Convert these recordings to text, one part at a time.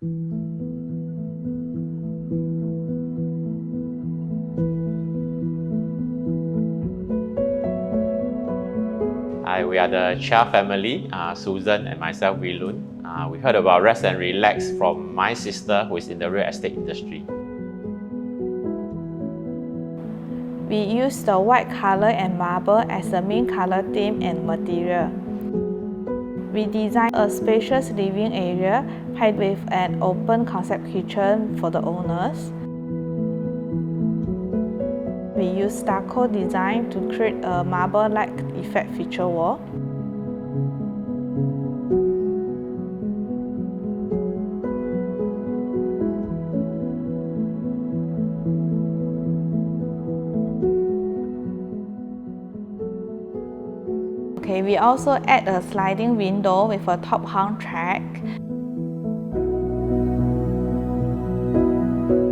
Hi, we are the Chia family, Susan and myself, Wilun. We heard about Rezt+Relax from my sister who is in the real estate industry. We use the white color and marble as the main color theme and material. We designed a spacious living area paired with an open concept kitchen for the owners. We use stucco design to create a marble-like effect feature wall. Okay, we also add a sliding window with a top hung track.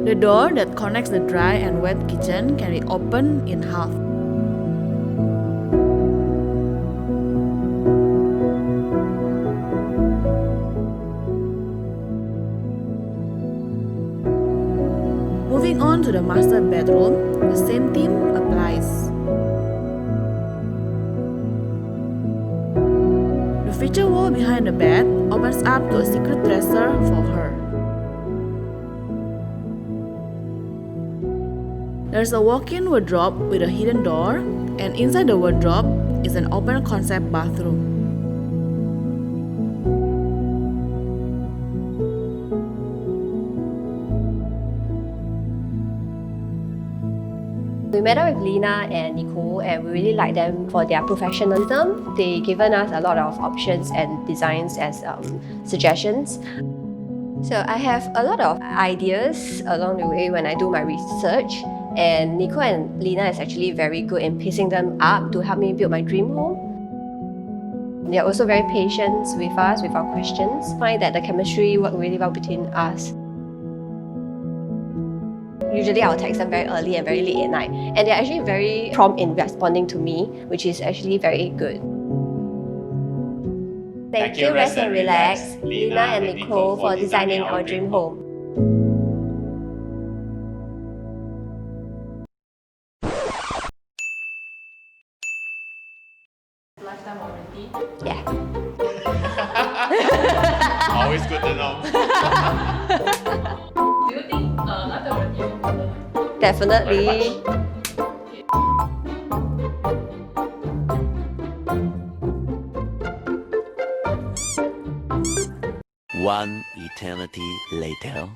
The door that connects the dry and wet kitchen can be opened in half. Moving on to the master bedroom, the same theme applies. The feature wall behind the bed opens up to a secret dresser for her. There's a walk-in wardrobe with a hidden door, and inside the wardrobe is an open concept bathroom. We met up with Lynna and Nicole, and we really like them for their professionalism. They've given us a lot of options and designs as suggestions. So I have a lot of ideas along the way when I do my research, and Nicole and Lynna is actually very good in piecing them up to help me build my dream home. They're also very patient with us, with our questions. I find that the chemistry works really well between us. Usually I'll text them very early and very late at night, and they're actually very prompt in responding to me, which is actually very good. Thank you, Rezt+Relax, Lynna and Nicole, for designing our dream home. Lifetime warranty? Yeah. Always good to know. Do you think lifetime warranty will cover? Definitely. One eternity later.